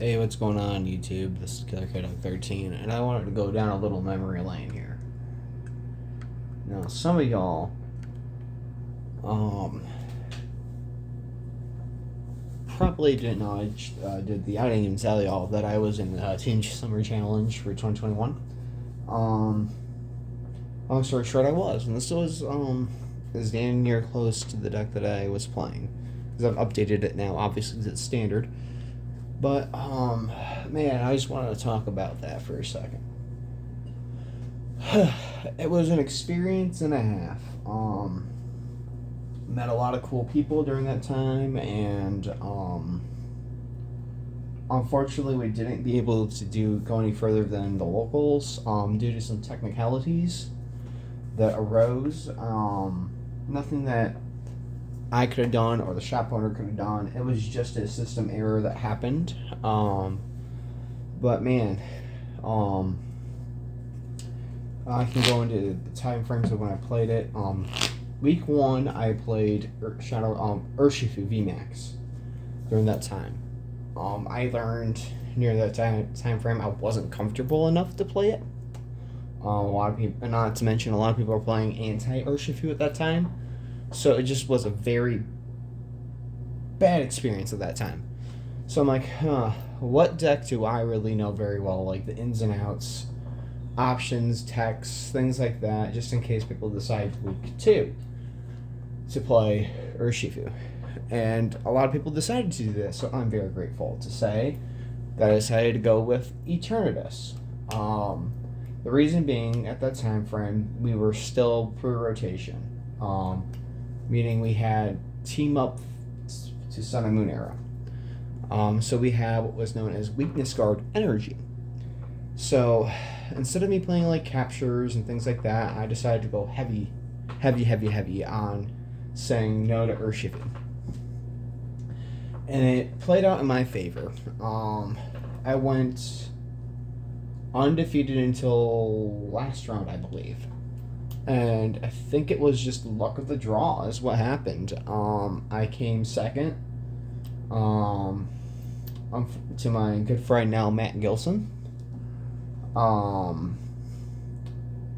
Hey, what's going on YouTube? This is Killer Kid 13, and I wanted to go down a little memory lane here. Now, some of y'all, um, probably didn't know did the I didn't even tell y'all that I was in the Teen Summer Challenge for 2021. Long story short, I was, and this was is damn near close to the deck that I was playing, because I've updated it now. Obviously, it's standard. But, man, I just wanted to talk about that for a second. It was an experience and a half. Met a lot of cool people during that time, and, unfortunately, we didn't be able to go any further than the locals, due to some technicalities that arose. Nothing that I could have done or the shop owner could have done. It was just a system error that happened. But man, I can go into the time frames of when I played it. Week one, I played Urshifu VMAX during that time. I learned near that time frame I wasn't comfortable enough to play it. A lot of people, not to mention, a lot of people were playing anti Urshifu at that time. So it just was a very bad experience at that time. So I'm like, what deck do I really know very well? Like the ins and outs, options, techs, things like that, just in case people decide week two to play Urshifu. And a lot of people decided to do this, so I'm very grateful to say that I decided to go with Eternatus. The reason being, at that time frame, we were still pre-rotation. Meaning we had team up to Sun and Moon era. So we have what was known as Weakness Guard Energy. So instead of me playing like captures and things like that, I decided to go heavy on saying no to Urshifu. And it played out in my favor. I went undefeated until last round, I believe. And I think it was just luck of the draw is what happened. I came second to my good friend now, Matt Gilson.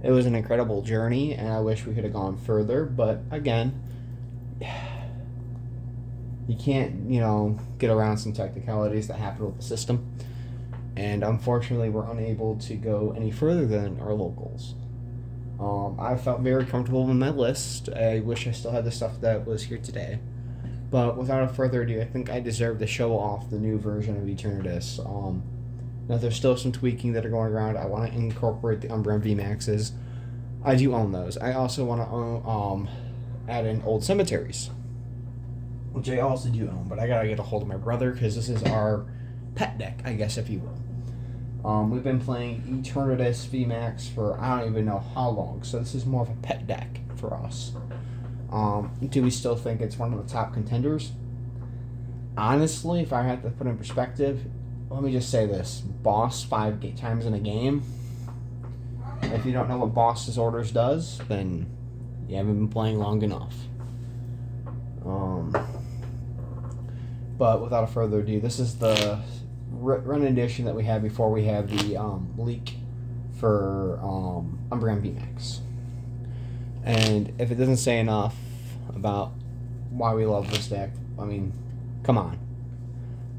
It was an incredible journey, and I wish we could have gone further. But again, you can't, get around some technicalities that happen with the system. And unfortunately, we're unable to go any further than our locals. I felt very comfortable with my list. I wish I still had the stuff that was here today. But without further ado, I think I deserve to show off the new version of Eternatus. Now, there's still some tweaking that are going around. I want to incorporate the Umbreon VMAXs. I do own those. I also want to add in Old Cemeteries, which I also do own. But I got to get a hold of my brother because this is our pet deck, I guess, if you will. We've been playing Eternatus VMAX for I don't even know how long, so this is more of a pet deck for us. Do we still think it's one of the top contenders? Honestly, if I had to put in perspective, let me just say this. Boss 5 times in a game. If you don't know what Boss's Orders does, then you haven't been playing long enough. But without further ado, this is the run edition that we had before we have the leak for Umbreon VMAX. And if it doesn't say enough about why we love this deck, I mean, come on.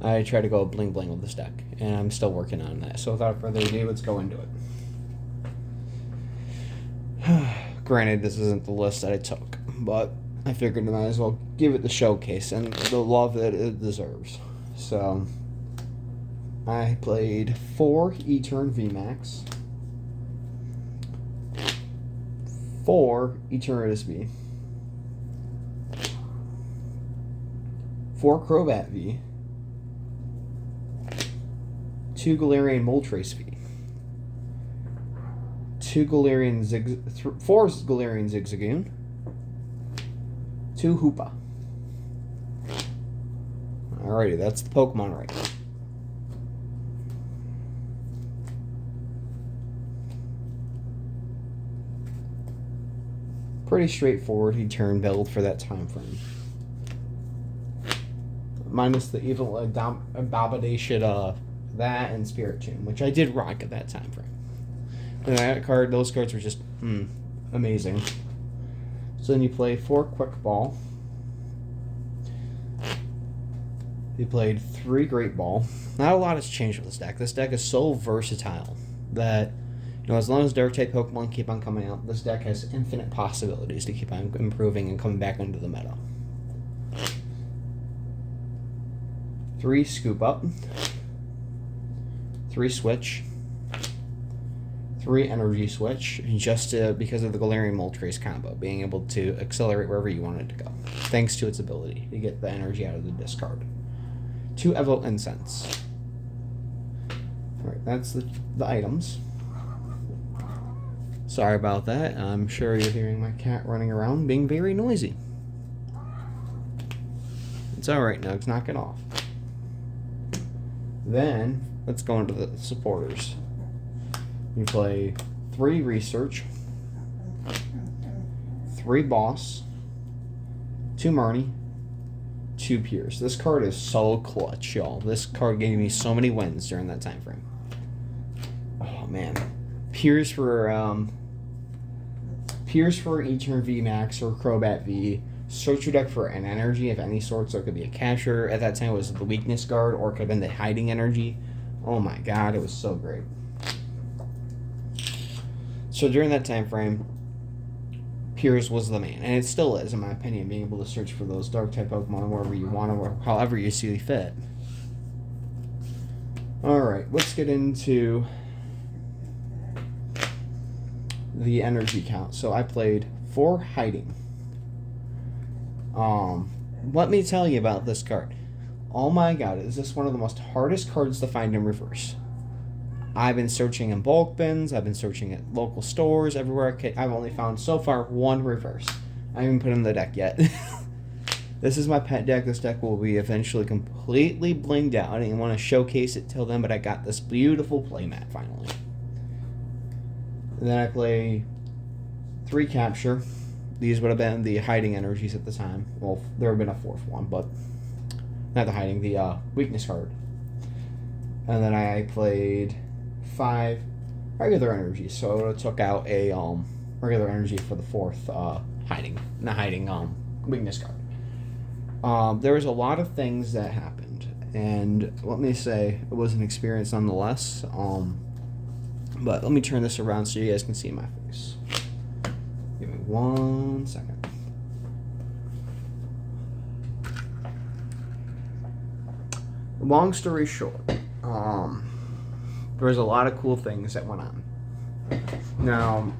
I try to go bling bling with this deck, and I'm still working on that. So without further ado, let's go into it. Granted, this isn't the list that I took, but I figured I might as well give it the showcase and the love that it deserves. So I played 4 Etern VMAX, 4 Eternatus V, 4 Crobat V, 2 Galarian Moltres V, 4 Galarian Zigzagoon, 2 Hoopa. Alrighty, that's the Pokemon right now. Pretty straightforward Etern build for that time frame. Minus the evil Abomination That and Spiritomb, which I did rock at that time frame. And that card, those cards were just amazing. So then you play 4 Quick Ball. You played 3 Great Ball. Not a lot has changed with this deck. This deck is so versatile that, as long as Dark type Pokemon keep on coming out, this deck has infinite possibilities to keep on improving and coming back into the meta. 3 Scoop Up. 3 Switch. 3 Energy Switch, just because of the Galarian Moltres combo, being able to accelerate wherever you want it to go, thanks to its ability to get the energy out of the discard. 2 Evolt Incense. Alright, that's the items. Sorry about that. I'm sure you're hearing my cat running around being very noisy. It's alright, Nugs, knock it off. Then, let's go into the supporters. You play 3 Research, 3 Boss, 2 Marnie, 2 Pierce. This card is so clutch, y'all. This card gave me so many wins during that time frame. Oh man, Pierce for E-Turn VMAX or Crobat V. Search your deck for an energy of any sort, so it could be a Capture. At that time, it was the Weakness Guard, or it could have been the Hiding Energy. Oh my god, it was so great. So during that time frame, Piers was the man, and it still is, in my opinion, being able to search for those dark type Pokemon wherever you want or however you see fit. Alright, let's get into the energy count. So I played 4 Hiding. Let me tell you about this card. Oh my god, is this one of the most hardest cards to find in reverse? I've been searching in bulk bins, I've been searching at local stores, everywhere. I've only found so far 1 reverse. I haven't put it in the deck yet. This is my pet deck. This deck will be eventually completely blinged out. I didn't want to showcase it till then, but I got this beautiful playmat finally. And then I play 3 Capture. These would have been the Hiding energies at the time. Well, there would have been a 4th one, but not the Hiding, the Weakness card. And then I played 5 regular energies, so it took out a regular energy for the 4th Weakness card. There was a lot of things that happened, and let me say it was an experience nonetheless. But let me turn this around so you guys can see my face. Give me 1 second. Long story short, there was a lot of cool things that went on. Now,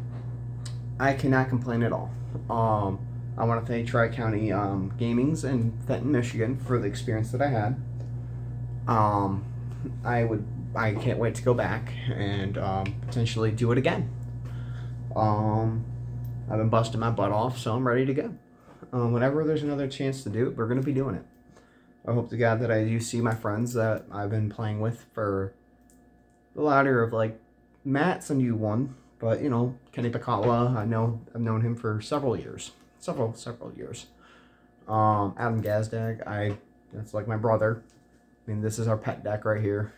I cannot complain at all. I want to thank Tri-County Gamings in Fenton, Michigan for the experience that I had. I can't wait to go back and potentially do it again. I've been busting my butt off, so I'm ready to go. Whenever there's another chance to do it, we're going to be doing it. I hope to God that I do see my friends that I've been playing with for the latter of, like, Matt's a new one, but, Kenny Picala, I've known him for several years. Several years. Adam Gazdag, that's like my brother. I mean, this is our pet deck right here.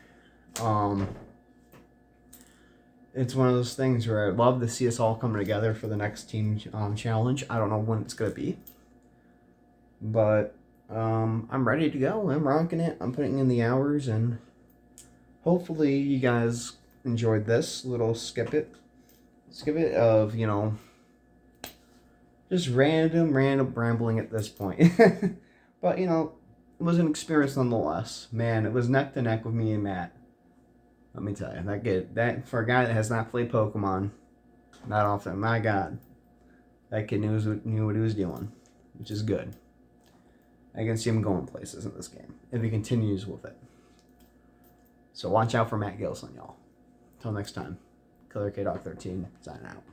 It's one of those things where I'd love to see us all coming together for the next team challenge. I don't know when it's going to be, but I'm ready to go. I'm rocking it. I'm putting in the hours, and hopefully you guys enjoyed this little skip it of, just random rambling at this point. But, it was an experience nonetheless. Man, it was neck to neck with me and Matt. Let me tell you, that for a guy that has not played Pokemon that often, my God, that kid knew what he was doing, which is good. I can see him going places in this game if he continues with it. So watch out for Matt Gilson, y'all. Until next time, Killer K-Dog 13, signing out.